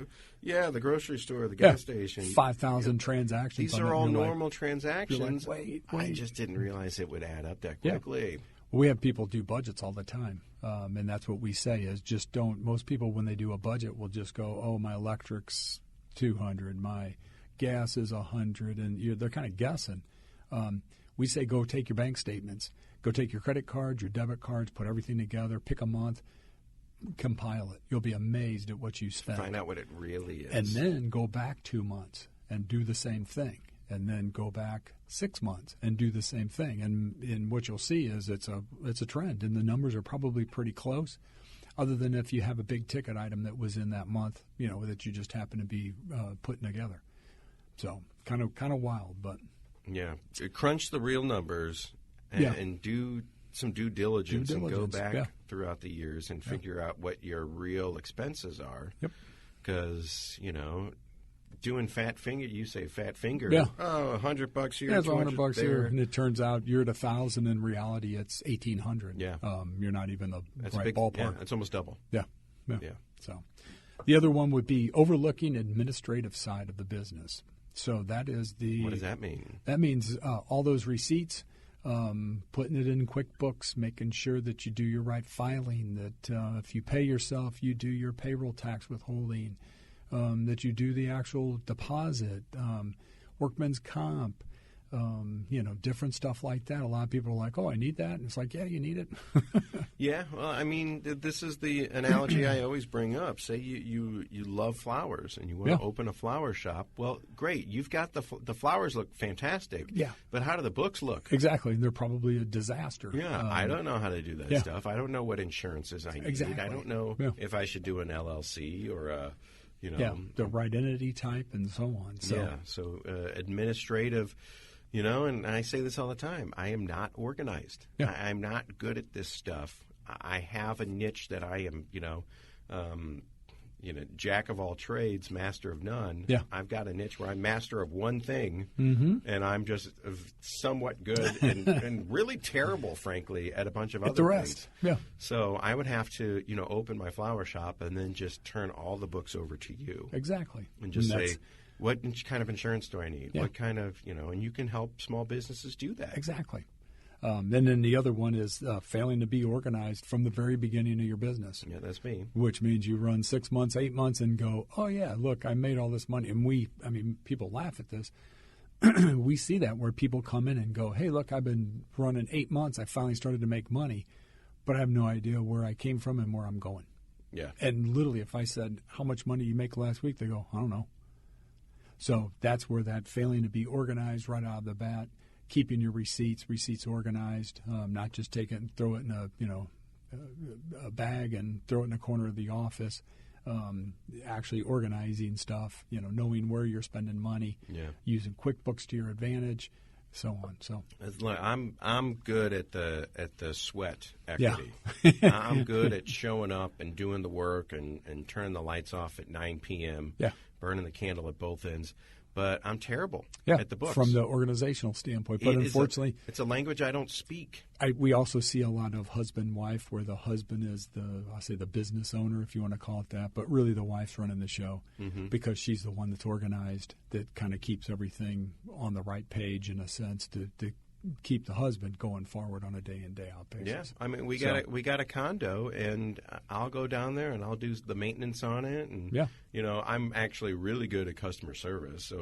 the grocery store, the gas station. 5,000 transactions. These are all normal transactions. Wait. I just didn't realize it would add up that quickly. Yeah. We have people do budgets all the time, and that's what we say is just don't. Most people, when they do a budget, will just go, oh, my electric's $200, my gas is $100, and they're kind of guessing. We say go take your bank statements. Go take your credit cards, your debit cards, put everything together, pick a month, compile it. You'll be amazed at what you spend. Find out what it really is. And then go back 2 months and do the same thing. And then go back 6 months and do the same thing. And what you'll see is it's a trend, and the numbers are probably pretty close, other than if you have a big ticket item that was in that month, that you just happen to be putting together. So kind of wild, but crunch the real numbers. And do some due diligence and go back throughout the years and figure out what your real expenses are. Yep. Because, doing fat finger, you say fat finger. Yeah. Oh, $100 here. Yeah, it's $100 here. And it turns out you're at 1,000. In reality, it's 1,800. Yeah. You're not even the right big ballpark. Yeah, it's almost double. Yeah. So the other one would be overlooking administrative side of the business. So that is What does that mean? That means all those receipts, putting it in QuickBooks, making sure that you do your right filing, that if you pay yourself, you do your payroll tax withholding, that you do the actual deposit, workman's comp, different stuff like that. A lot of people are like, oh, I need that. And it's like, yeah, you need it. Yeah, well, this is the analogy I always bring up. Say you love flowers and you want to open a flower shop. Well, great. You've got the flowers look fantastic. Yeah. But how do the books look? Exactly. They're probably a disaster. Yeah, I don't know how to do that stuff. I don't know what insurances I need. Exactly. I don't know if I should do an LLC or a, the right entity type and so on. So administrative. And I say this all the time. I am not organized. Yeah. I'm not good at this stuff. I have a niche that I am, jack of all trades, master of none. Yeah. I've got a niche where I'm master of one thing, Mm-hmm. and I'm just somewhat good and really terrible, frankly, at a bunch of other the rest. things. Yeah. So I would have to, open my flower shop and then just turn all the books over to you. Exactly. And just say, what kind of insurance do I need? Yeah. What kind of, and you can help small businesses do that. Exactly. And then the other one is failing to be organized from the very beginning of your business. Yeah, that's me. Which means you run 6 months, 8 months, and go, oh, yeah, look, I made all this money. And people laugh at this. We see that where people come in and go, hey, look, I've been running 8 months. I finally started to make money, but I have no idea where I came from and where I'm going. Yeah. And literally, if I said, how much money you make last week, they go, I don't know. So that's where that failing to be organized right out of the bat keeping your receipts organized, not just take it and throw it in a bag and throw it in a corner of the office. Actually organizing stuff, knowing where you're spending money, using QuickBooks to your advantage, so on. So look, I'm good at the sweat equity. Yeah. I'm good at showing up and doing the work and turning the lights off at 9 p.m. Yeah. Burning the candle at both ends. But I'm terrible at the books. From the organizational standpoint. But unfortunately, it's a language I don't speak. We also see a lot of husband-wife where the husband is the business owner, if you want to call it that, but really the wife's running the show because she's the one that's organized, that kind of keeps everything on the right page in a sense to keep the husband going forward on a day-in, day-out basis. Yeah, I mean, we got a condo, and I'll go down there and I'll do the maintenance on it, and I'm actually really good at customer service. So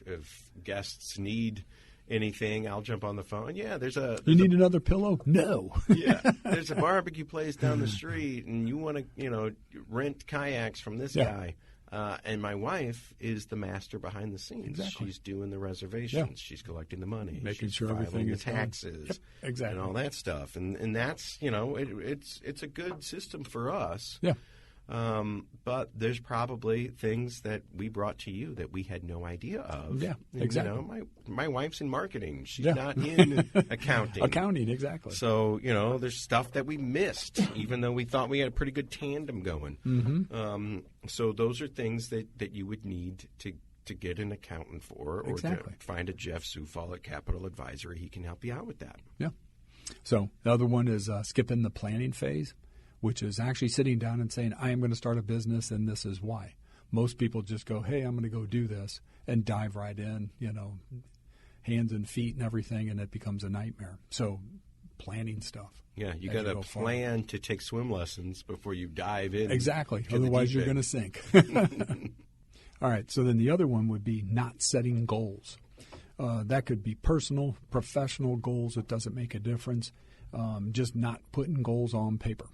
if guests need anything, I'll jump on the phone. Yeah, you need another pillow? No. Yeah, there's a barbecue place down the street, and you want to rent kayaks from this guy. And my wife is the master behind the scenes. Exactly. She's doing the reservations. She's collecting the money. Making she's sure everything is taxes. Exactly. And all that stuff. And that's, it's a good system for us. Yeah. But there's probably things that we brought to you that we had no idea of. Yeah, and, exactly. My wife's in marketing. She's not in accounting. Accounting, exactly. So, there's stuff that we missed, even though we thought we had a pretty good tandem going. So those are things that you would need to get an accountant for, or to find a Jeff Zufall at Capital Advisory. He can help you out with that. Yeah. So the other one is skipping the planning phase, which is actually sitting down and saying, I am going to start a business and this is why. Most people just go, hey, I'm going to go do this, and dive right in, hands and feet and everything, and it becomes a nightmare. So planning stuff. Yeah, you got to plan to take swim lessons before you dive in. Exactly. Otherwise, you're going to sink. All right. So then the other one would be not setting goals. That could be personal, professional goals. It doesn't make a difference. Just not putting goals on paper.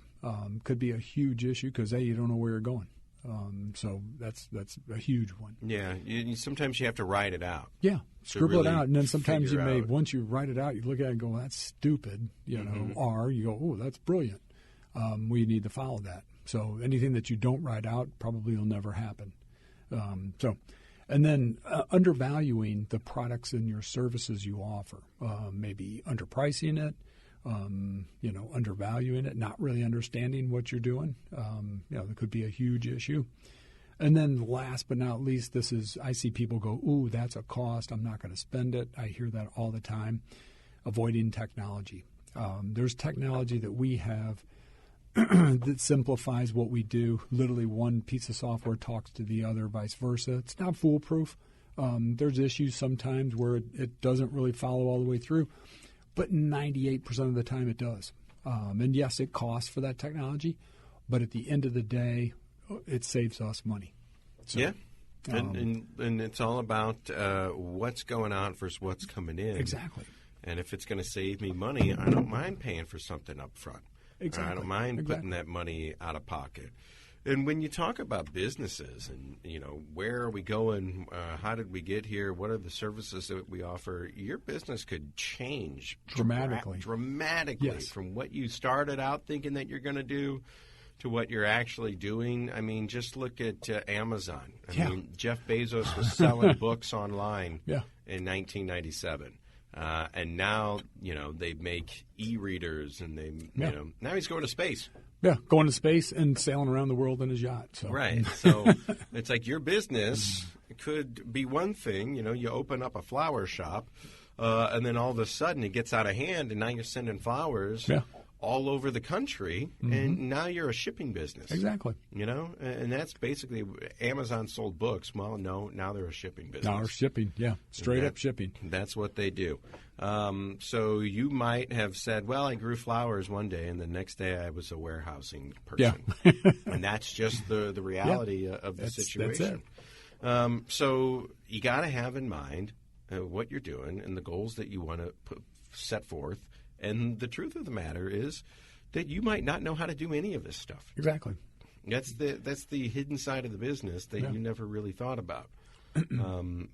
Could be a huge issue because, A, you don't know where you're going. So that's a huge one. Yeah, sometimes you have to write it out. Yeah, scribble it out, and then sometimes you may, once you write it out, you look at it and go, well, that's stupid, or you go, oh, that's brilliant. We need to follow that. So anything that you don't write out probably will never happen. And then undervaluing the products and your services you offer, maybe underpricing it. Undervaluing it, not really understanding what you're doing. There could be a huge issue. And then last but not least, I see people go, ooh, that's a cost. I'm not going to spend it. I hear that all the time. Avoiding technology. There's technology that we have that simplifies what we do. Literally one piece of software talks to the other, vice versa. It's not foolproof. There's issues sometimes where it doesn't really follow all the way through. But 98% of the time it does. And yes, it costs for that technology, but at the end of the day, it saves us money. So, yeah. And it's all about what's going out versus what's coming in. Exactly. And if it's going to save me money, I don't mind paying for something up front. Exactly. I don't mind putting that money out of pocket. And when you talk about businesses and, where are we going, how did we get here, what are the services that we offer, your business could change dramatically yes. From what you started out thinking that you're going to do to what you're actually doing. I mean, just look at Amazon. I mean, Jeff Bezos was selling books online in 1997. And now, they make e-readers and now he's going to space. Yeah, going to space and sailing around the world in his yacht. So. Right. So it's like your business could be one thing. You open up a flower shop, and then all of a sudden it gets out of hand, and now you're sending flowers all over the country, and now you're a shipping business. Exactly. And that's basically Amazon sold books. Well, no, now they're a shipping business. Now they're shipping, straight up shipping. That's what they do. So you might have said, well, I grew flowers one day, and the next day I was a warehousing person. Yeah. And that's just the reality of the situation. That's it. So you got to have in mind what you're doing and the goals that you want to set forth. And the truth of the matter is that you might not know how to do any of this stuff. Exactly. That's the hidden side of the business that you never really thought about.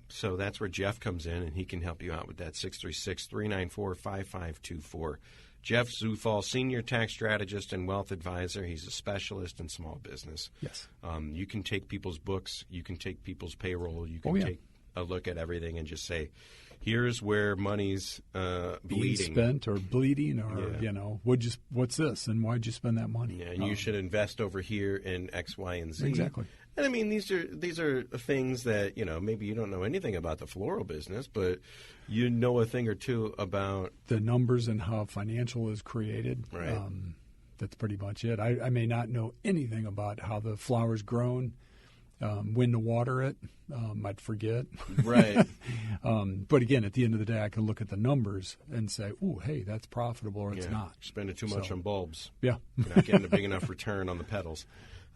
So that's where Jeff comes in, and he can help you out with that. 636-394-5524. Jeff Zufall, Senior Tax Strategist and Wealth Advisor. He's a specialist in small business. Yes. You can take people's books. You can take people's payroll. You can take a look at everything and just say, here's where money's bleeding. Being spent or bleeding or, what's this and why'd you spend that money? Yeah, and you should invest over here in X, Y, and Z. Exactly. And I mean, these are things that, maybe you don't know anything about the floral business, but you know a thing or two about the numbers and how financial is created. Right. That's pretty much it. I may not know anything about how the flower's grown, when to water it. I'd forget. Right. But again, at the end of the day, I can look at the numbers and say, "Ooh, hey, that's profitable," or it's not. Spending too much on bulbs. Yeah. You're not getting a big enough return on the petals.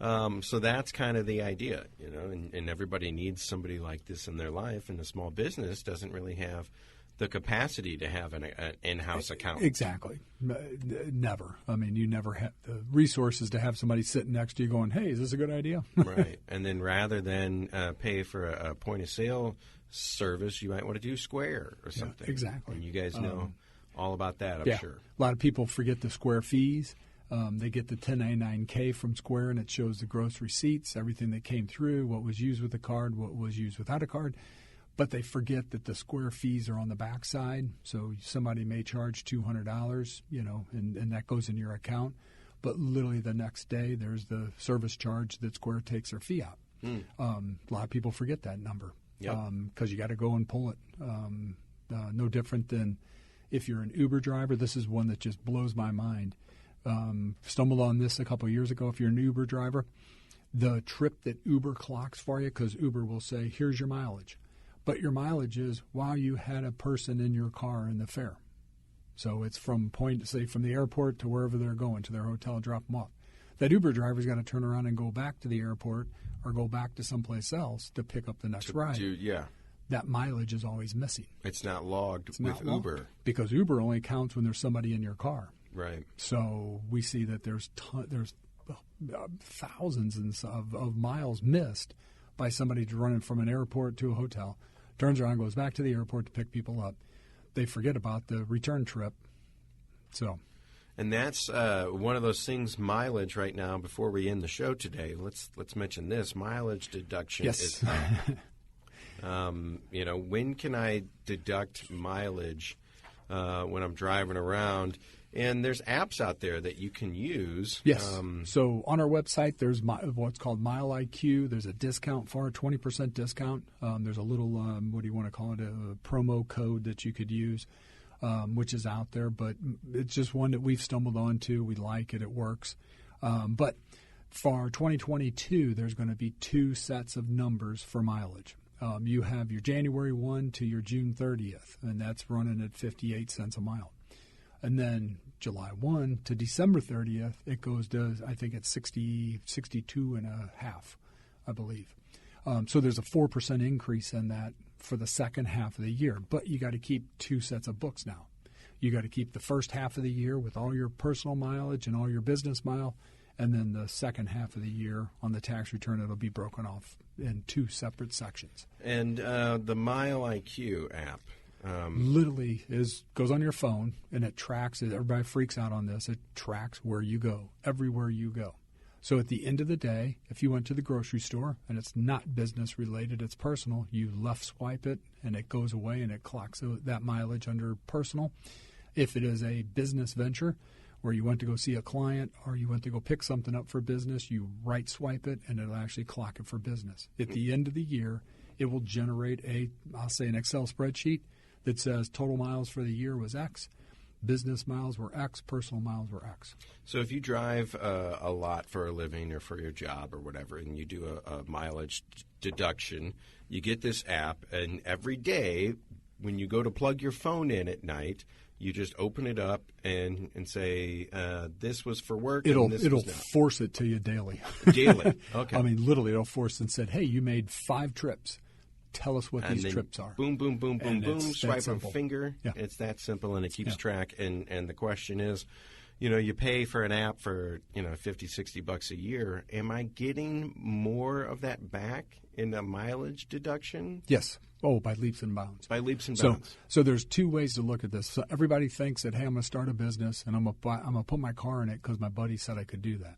So that's kind of the idea, and everybody needs somebody like this in their life, and a small business doesn't really have the capacity to have an in-house accountant. Exactly. Never. I mean, you never have the resources to have somebody sitting next to you going, hey, is this a good idea? Right. And then rather than pay for a point-of-sale service, you might want to do Square or something. Yeah, exactly. And you guys know all about that, I'm sure. A lot of people forget the Square fees. They get the 1099K from Square, and it shows the gross receipts, everything that came through, what was used with the card, what was used without a card. But they forget that the Square fees are on the backside. So somebody may charge $200, and that goes in your account. But literally the next day, there's the service charge that Square takes their fee out. A lot of people forget that number because you got to go and pull it. No different than if you're an Uber driver. This is one that just blows my mind. Stumbled on this a couple of years ago. If you're an Uber driver, the trip that Uber clocks for you, because Uber will say, here's your mileage. But your mileage is while you had a person in your car in the fare. So it's from the airport to wherever they're going, to their hotel, drop them off. That Uber driver's got to turn around and go back to the airport or go back to someplace else to pick up the next ride. That mileage is always missing. It's not logged with Uber. Because Uber only counts when there's somebody in your car. Right. So we see that there's thousands of miles missed by somebody running from an airport to a hotel, turns around, goes back to the airport to pick people up. They forget about the return trip. And that's one of those things, mileage right now, before we end the show today, let's mention this. Mileage deduction is up. When can I deduct mileage when I'm driving around? And there's apps out there that you can use. Yes. So on our website, there's what's called MileIQ. There's a discount for a 20% discount. There's a little, what do you want to call it, a promo code that you could use, which is out there. But it's just one that we've stumbled onto. We like it. It works. But for 2022, there's going to be 2 sets of numbers for mileage. You have your January 1 to your June 30th, and that's running at 58 cents a mile. And then July 1 to December 30th, it goes to, I think it's 62 and a half, I believe. So there's a 4% increase in that for the second half of the year. But you got to keep 2 sets of books now. You got to keep the first half of the year with all your personal mileage and all your business mile. And then the second half of the year on the tax return, it'll be broken off in 2 separate sections. And the MileIQ app. Literally goes on your phone, and it tracks it. Everybody freaks out on this. It tracks where you go, everywhere you go. So at the end of the day, if you went to the grocery store and it's not business related, it's personal, you left swipe it and it goes away and it clocks that mileage under personal. If it is a business venture where you went to go see a client or you went to go pick something up for business, you right swipe it and it'll actually clock it for business. At the end of the year, it will generate an Excel spreadsheet that says total miles for the year was X, business miles were X, personal miles were X. So if you drive a lot for a living or for your job or whatever, and you do a mileage deduction, you get this app, and every day when you go to plug your phone in at night, you just open it up and say, this was for work. It'll was not. force it to you daily. Daily, okay. I mean, literally, it'll force it and said, hey, you made 5 trips. Tell us what and these trips are. Boom, boom, boom, boom, boom. Swipe a finger. Yeah. It's that simple, and it keeps track. And the question is, you pay for an app for, $50-$60 a year. Am I getting more of that back in a mileage deduction? Yes. Oh, by leaps and bounds. By leaps and bounds. So there's two ways to look at this. So everybody thinks that, hey, I'm going to start a business and I'm going to put my car in it because my buddy said I could do that.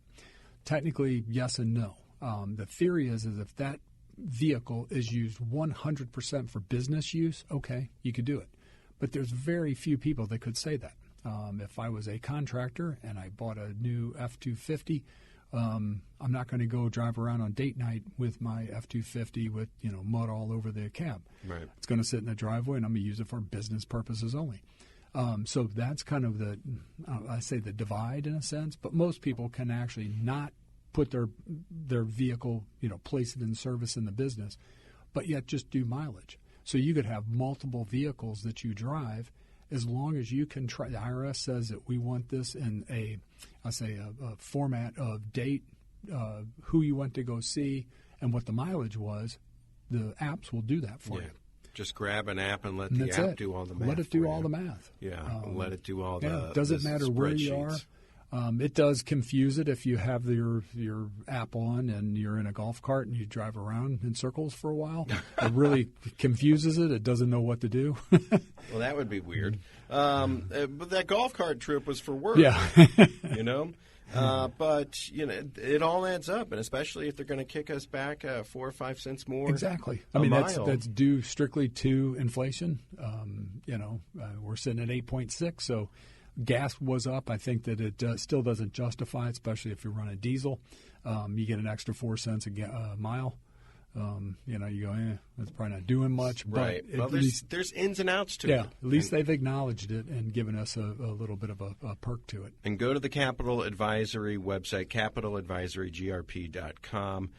Technically, yes and no. The theory is if that vehicle is used 100% for business use, okay, you could do it. But there's very few people that could say that. If I was a contractor and I bought a new F-250, I'm not going to go drive around on date night with my F-250 with mud all over the cab. Right. It's going to sit in the driveway, and I'm going to use it for business purposes only. So that's kind of the divide in a sense. But most people can actually not put their vehicle, place it in service in the business, but yet just do mileage. So you could have multiple vehicles that you drive as long as you can try. The IRS says that we want this in a format of date, who you went to go see, and what the mileage was. The apps will do that for you. Just grab an app and let the app do all the math. Let it do all the math. Yeah, let it do all the doesn't matter where you are. It does confuse it if you have your app on and you're in a golf cart and you drive around in circles for a while. It really confuses it. It doesn't know what to do. Well, that would be weird. But that golf cart trip was for work. Yeah. But it all adds up, and especially if they're going to kick us back 4 or 5 cents more. Exactly. I mean, that's due strictly to inflation. We're sitting at 8.6, so. Gas was up. I think that it still doesn't justify it, especially if you run a diesel. You get an extra 4 cents a mile. You go, that's probably not doing much. Right. But well, there's ins and outs to it. Yeah, at least they've acknowledged it and given us a little bit of a perk to it. And go to the Capital Advisory website, capitaladvisorygrp.com.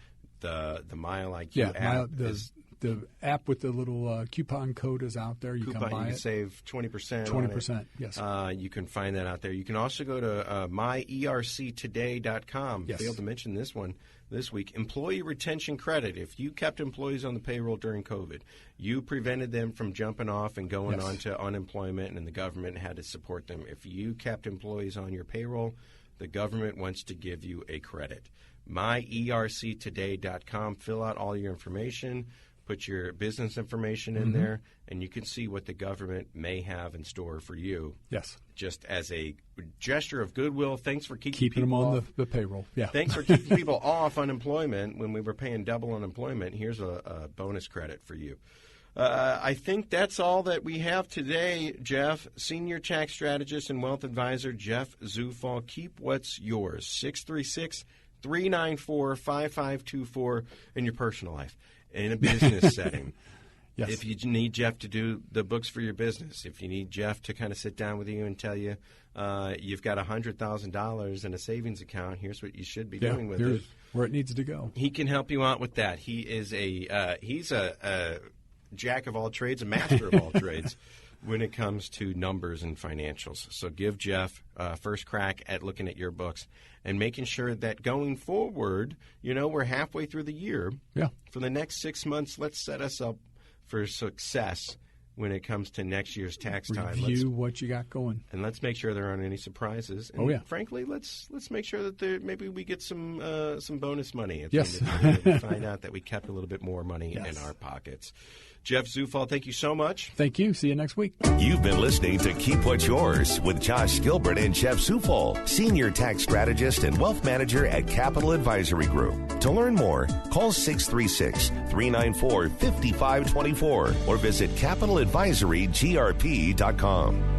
The MileIQ app is... The app with the little coupon code is out there. You can buy it. You can save 20%. 20%, yes. You can find that out there. You can also go to myerctoday.com. Yes. Failed to mention this one this week. Employee retention credit. If you kept employees on the payroll during COVID, you prevented them from jumping off and going on to unemployment, and the government had to support them. If you kept employees on your payroll, the government wants to give you a credit. myerctoday.com. Fill out all your information. Put your business information in there, and you can see what the government may have in store for you. Yes. Just as a gesture of goodwill, thanks for keeping them on the payroll. Yeah. Thanks for keeping people off unemployment when we were paying double unemployment. Here's a bonus credit for you. I think that's all that we have today, Jeff. Senior tax strategist and wealth advisor Jeff Zufall. Keep what's yours. 636-394-5524 in your personal life. In a business setting. Yes. If you need Jeff to do the books for your business, if you need Jeff to kind of sit down with you and tell you you've got $100,000 in a savings account, here's what you should be doing with it. Where it needs to go. He can help you out with that. He is he's a jack of all trades, a master of all trades when it comes to numbers and financials. So give Jeff first crack at looking at your books and making sure that going forward, we're halfway through the year. Yeah. For the next 6 months, let's set us up for success when it comes to next year's tax time. Review what you got going. And let's make sure there aren't any surprises. And frankly, let's make sure that maybe we get some bonus money at the end of the year. We find out that we kept a little bit more money in our pockets. Jeff Zufall, thank you so much. Thank you. See you next week. You've been listening to Keep What's Yours with Josh Gilbert and Jeff Zufall, Senior Tax Strategist and Wealth Manager at Capital Advisory Group. To learn more, call 636-394-5524 or visit capitaladvisorygrp.com.